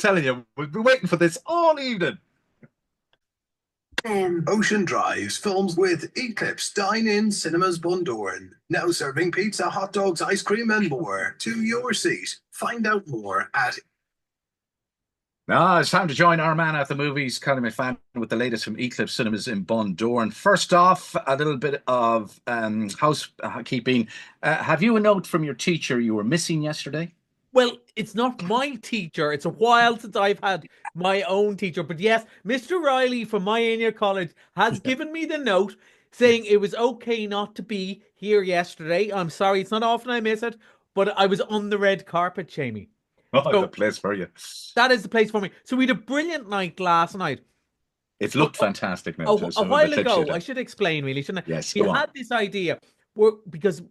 telling you, we've been waiting for this all evening. Ocean Drives films with Eclipse Dine-In Cinemas Bundoran. Now serving pizza, hot dogs, ice cream, and more to your seat. Find out more at. Now it's time to join our man at the movies, Collie McFadden, with the latest from Eclipse Cinemas in Bundoran. First off, a little bit of housekeeping. Have you a note from your teacher you were missing yesterday? Well, it's not my teacher. It's a while since I've had my own teacher. But yes, Mr. Riley from my Anya College has given me the note saying Yes. it was okay not to be here yesterday. I'm sorry, it's not often I miss it, but I was on the red carpet, Jamie. Oh, the So place for you. that is the place for me. So we had a brilliant night last night. It But looked fantastic now, a some of the while clips you ago, I did. should explain really, shouldn't I? Yes, We go on. had this idea because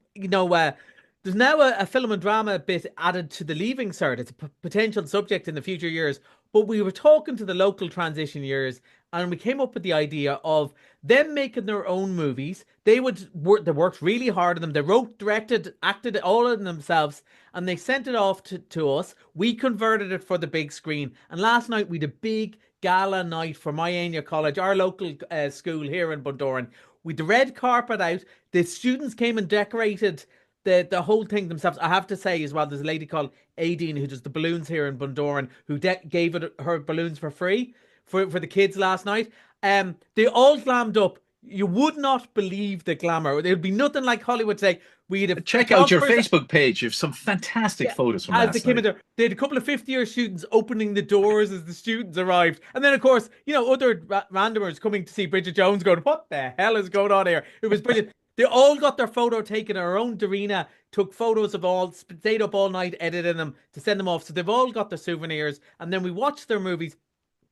there's now a film and drama bit added to the Leaving Cert. It's a potential subject in the future years. But we were talking to the local transition years, and we came up with the idea of them making their own movies. They worked really hard on them. They wrote, directed, acted all of them themselves, and they sent it off to us. We converted it for the big screen, and last night we had a big gala night for my Anya College, our local school here in Bundoran. With the red carpet out, the students came and decorated the whole thing themselves. I have to say as well, there's a lady called Aideen who does the balloons here in Bundoran who gave her balloons for free for the kids last night. They all glammed up. You would not believe the glamour. There'd be nothing like Hollywood say. We had a Check out your photographers. Facebook page. You have some fantastic Yeah, photos from as they last came in night. there, they had a couple of 50-year students opening the doors as the students arrived. And then, of course, other randomers coming to see Bridget Jones going, what the hell is going on here? It was brilliant. They all got their photo taken. Our own Darina took photos of all, stayed up all night editing them to send them off. So they've all got their souvenirs. And then we watched their movies.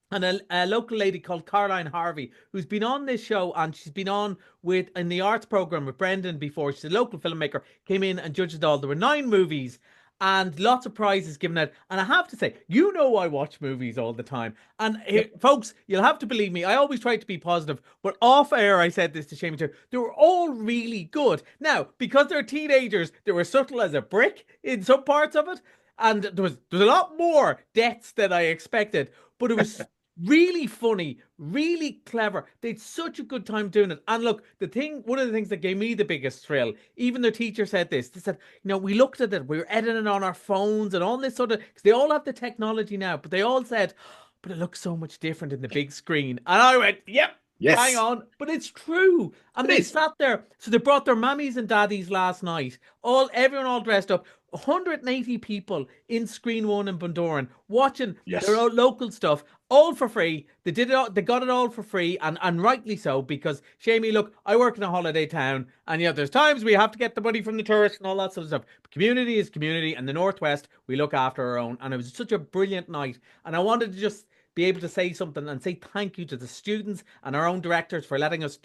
And a local lady called Caroline Harvey, who's been on this show and she's been on with in the arts program with Brendan before. She's a local filmmaker, came in and judged it all. There were 9 movies and lots of prizes given out. And I have to say, I watch movies all the time. And folks, you'll have to believe me. I always try to be positive, but off air, I said this to Shamie too. They were all really good. Now, because they're teenagers, they were subtle as a brick in some parts of it. And there was a lot more deaths than I expected, but it was really funny, really clever. They had such a good time doing it. And look, one of the things that gave me the biggest thrill, even their teacher said this. They said, we looked at it, we were editing on our phones and all this sort of, because they all have the technology now, but they all said, but it looks so much different in the big screen. And I went, yep. Hang Yes, on, but it's true. And it they is. sat there. So they brought their mammies and daddies last night. Everyone all dressed up. 180 people in Screen One in Bundoran watching their Yes. own local stuff, all for free. They did it all, they got it all for free, and rightly so, because Shamie, look, I work in a holiday town, and there's times we have to get the money from the tourists and all that sort of stuff. But community is community, and the Northwest, we look after our own. And it was such a brilliant night. And I wanted to just be able to say something and say thank you to the students and our own directors for letting us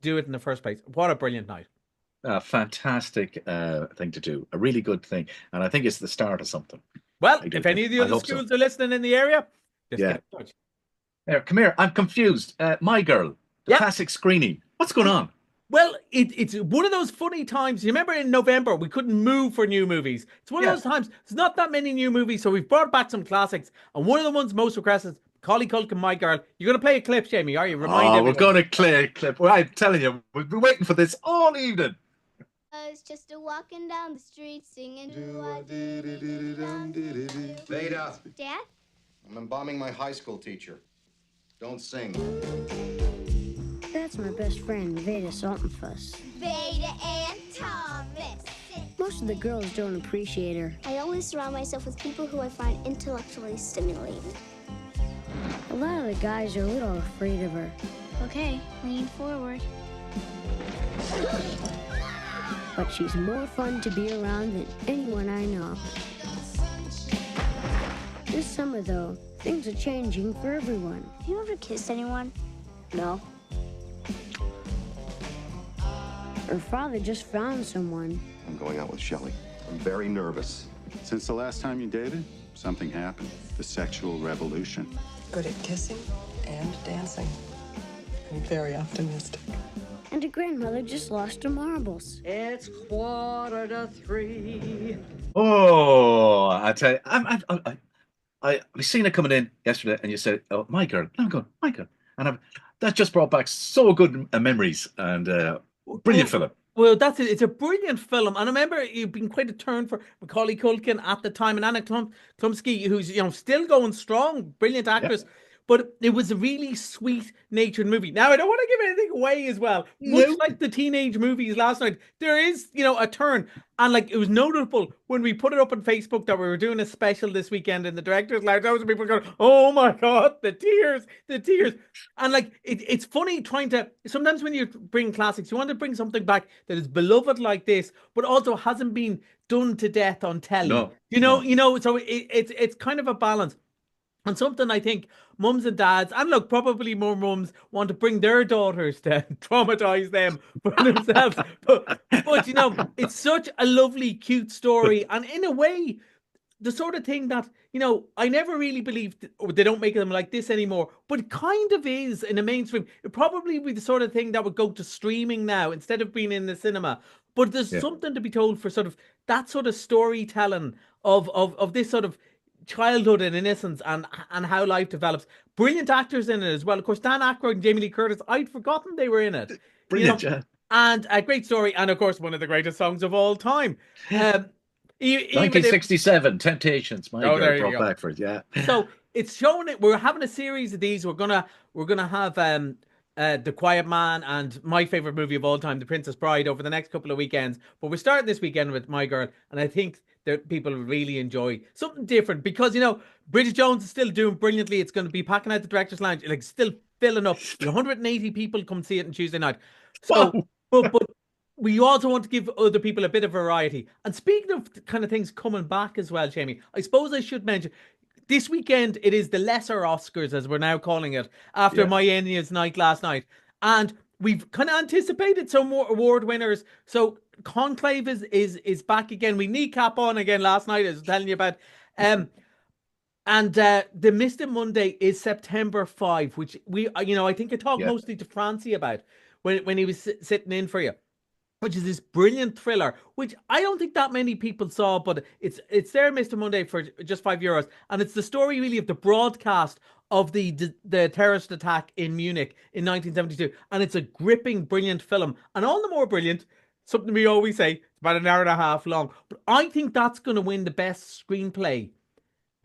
do it in the first place. What a brilliant night. A fantastic thing to do. A really good thing. And I think it's the start of something. Well, I do if any think. of the I other hope so. schools are listening in the area, just Yeah. get in touch. There, come here. I'm confused. My girl, the Yeah. classic screening. What's going on? Well, it's one of those funny times. You remember in November, we couldn't move for new movies. It's one of Yeah. those times. There's not that many new movies, so we've brought back some classics. And one of the ones most requested, Collie Culkin, My Girl. You're going to play a clip, Jamie, are you? Remind Oh, we're everyone. going to clear clip. Well, I'm telling you, we've been waiting for this all evening. I was just a walking down the street singing do-a-dee-dee-dee-dee-dum-dee-dee-dee. Veda, Dad? I'm embalming my high school teacher. Don't sing. That's my best friend, Veda Saltonfuss. Veda and Thomas. Most of the girls don't appreciate her. I always surround myself with people who I find intellectually stimulating. A lot of the guys are a little afraid of her. Okay, lean forward. But she's more fun to be around than anyone I know. This summer, though, things are changing for everyone. Have you ever kissed anyone? No. Her father just found someone. I'm going out with Shelley. I'm very nervous. Since the last time you dated, something happened. The sexual revolution. Good at kissing and dancing. I'm very optimistic. And her grandmother just lost her marbles. It's 2:45. Oh, I tell you, I seen it coming in yesterday, and you said, "Oh, my girl," and I'm going, "My girl," and that just brought back so good memories, and brilliant Well, film. well, that's it. It's a brilliant film, and I remember you've been quite a turn for Macaulay Culkin at the time, and Anna Klumsky, who's still going strong, brilliant Yeah. actress. But it was a really sweet-natured movie. Now, I don't want to give anything away as well. Much No. like the teenage movies last night, there is, a turn. And like it was notable when we put it up on Facebook that we were doing a special this weekend in the director's lounge. Those people going, "Oh my God, the tears, the tears." And like it's funny trying to sometimes when you bring classics, you want to bring something back that is beloved like this, but also hasn't been done to death on telly. No, no. So it's kind of a balance. And something I think mums and dads, and look, probably more mums want to bring their daughters to traumatize them for themselves. But it's such a lovely, cute story, and in a way, the sort of thing that I never really believed they don't make them like this anymore, but it kind of is in the mainstream. It probably be the sort of thing that would go to streaming now instead of being in the cinema. But there's Yeah. something to be told for sort of that sort of storytelling of this sort of childhood and innocence and how life develops. Brilliant actors in it as well. Of course, Dan Aykroyd and Jamie Lee Curtis. I'd forgotten they were in it. Brilliant, yeah. And a great story, and of course, one of the greatest songs of all time. Even if 1967, Temptations, my Oh, there girl you brought go. back for it. Yeah. so it's showing it. We're having a series of these. We're gonna have The Quiet Man and my favorite movie of all time, The Princess Bride, over the next couple of weekends. But we're starting this weekend with My Girl, and I think that people really enjoy something different because Bridget Jones is still doing brilliantly. It's going to be packing out the director's lounge, like still filling up. 180 people come see it on Tuesday night. So, Wow. but we also want to give other people a bit of variety. And speaking of kind of things coming back as well, Jamie, I suppose I should mention this weekend it is the lesser Oscars, as we're now calling it, after Yeah. My Enya's night last night. And we've kind of anticipated some more award winners. So Conclave is back again. We kneecap on again last night, as I was telling you about. And the Mr. Monday is September 5, which I think I talked Yeah. mostly to Francie about when he was sitting in for you, which is this brilliant thriller, which I don't think that many people saw, but it's there, Mr. Monday, for just €5, and it's the story really of the broadcast of the terrorist attack in Munich in 1972, and it's a gripping, brilliant film, and all the more brilliant. Something we always say, it's about an hour and a half long, but I think that's going to win the best screenplay.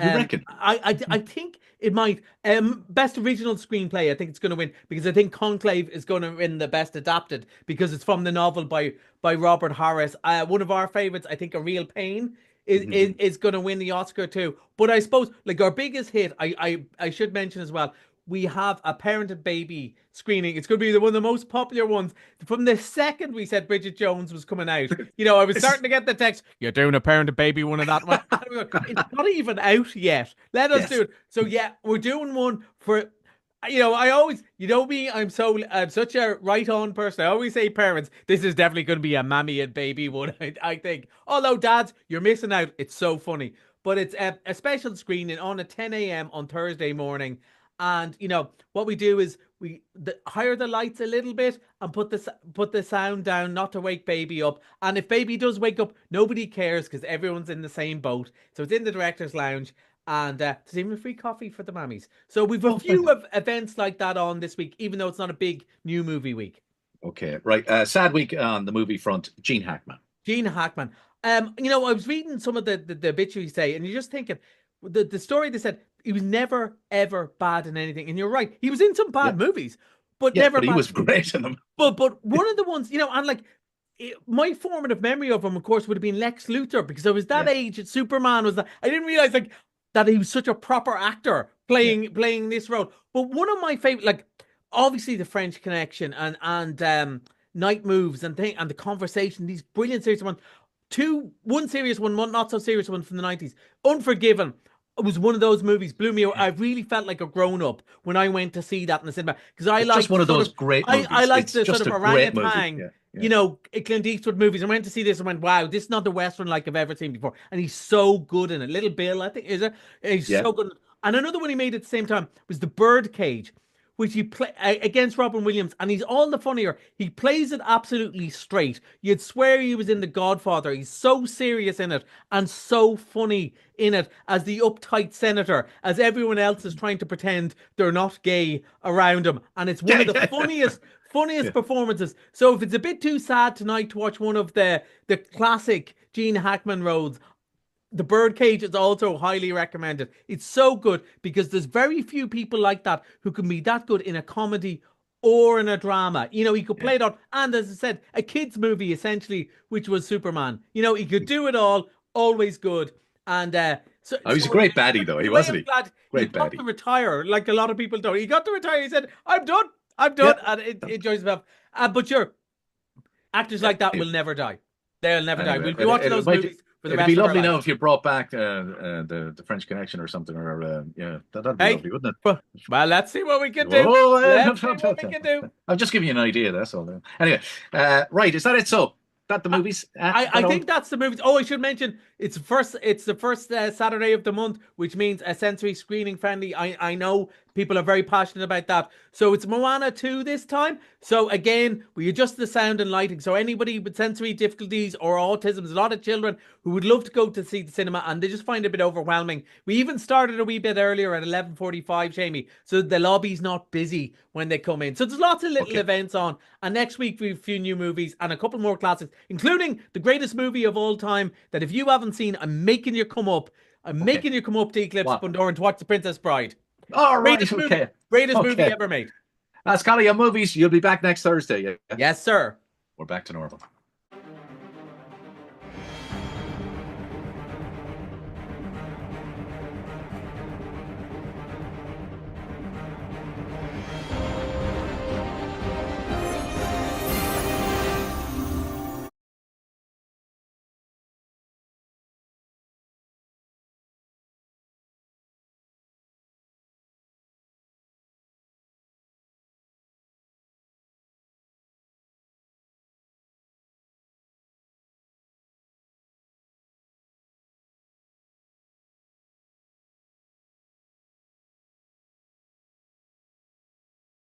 You reckon? I think it might. Best original screenplay, I think it's going to win because I think Conclave is going to win the best adapted because it's from the novel by Robert Harris. One of our favorites, I think, A Real Pain is going to win the Oscar too. But I suppose like our biggest hit, I should mention as well. We have a parent and baby screening. It's going to be one of the most popular ones. From the second we said Bridget Jones was coming out, I was starting to get the text, "You're doing a parent and baby one of that one." It's not even out yet. Let us do it. So yeah, we're doing one for. I always, me, I'm such a right on person. I always say parents, this is definitely going to be a mammy and baby one. I think. Although dads, you're missing out. It's so funny, but it's a special screening on at 10 a.m. on Thursday morning. And what we do is we higher the lights a little bit and put the sound down, not to wake baby up. And if baby does wake up, nobody cares because everyone's in the same boat. So it's in the director's lounge, and there's even a free coffee for the mammies. So we've a few events like that on this week, even though it's not a big new movie week. Okay, right. Sad week on the movie front. Gene Hackman. Gene Hackman. I was reading some of the obituaries today, and you're just thinking the story they said. He was never, ever bad in anything. And you're right. He was in some bad movies, but never but he bad. was great in them. But one of the ones, and like my formative memory of him, of course, would have been Lex Luthor because I was that age. Superman was that. I didn't realize like that he was such a proper actor playing this role. But one of my favorite, like obviously the French Connection and Night Moves and the Conversation. These brilliant serious ones. One serious one not so serious one from the 90s. Unforgiven. It was one of those movies, blew me away. I really felt like a grown-up when I went to see that in the cinema because I liked just one of those great movies. I liked It's the just sort of a great orangutan, movie. Clint Eastwood movies. I went to see this and went, "Wow, this is not the Western like I've ever seen before." And he's so good in it. Little Bill, I think, is it? He's so good. And another one he made at the same time was The Birdcage, which he play against Robin Williams, and he's all the funnier. He plays it absolutely straight. You'd swear he was in The Godfather. He's so serious in it and so funny in it as the uptight senator, as everyone else is trying to pretend they're not gay around him. And it's one of the funniest performances. So if it's a bit too sad tonight to watch one of the classic Gene Hackman roles, The Birdcage is also highly recommended. It's so good because there's very few people like that who can be that good in a comedy or in a drama. You know, he could play it on, and as I said, a kid's movie essentially, which was Superman. You know, he could do it all, always good. And so he's a great baddie, though. He wasn't. I'm glad Great he got baddie. to retire, like a lot of people don't. He got to retire. He said, "I'm done. I'm done," and it enjoys himself. But sure, actors like that will never die. They'll never die. We'll be watching those movies. It'd be lovely now if you brought back the French Connection or something, or that'd be lovely, wouldn't it? Well, let's see what we can do. Let's see what we can do. I'm just giving you an idea. That's all. Anyway, right? Is that it? So that the movies? I think that's the movies. Oh, I should mention it's the first Saturday of the month, which means a sensory screening friendly. I know people are very passionate about that. So it's Moana 2 this time. So again, we adjust the sound and lighting. So anybody with sensory difficulties or autism, there's a lot of children who would love to go to see the cinema and they just find it a bit overwhelming. We even started a wee bit earlier at 11:45, Seamie, so the lobby's not busy when they come in. So there's lots of little events on. And next week we have a few new movies and a couple more classics, including the greatest movie of all time that if you haven't seen, I'm making you come up. I'm making you come up to Eclipse Bundoran to watch The Princess Bride. All right, greatest movie ever made. That's Collie on Movies. You'll be back next Thursday. Yes, sir. We're back to normal.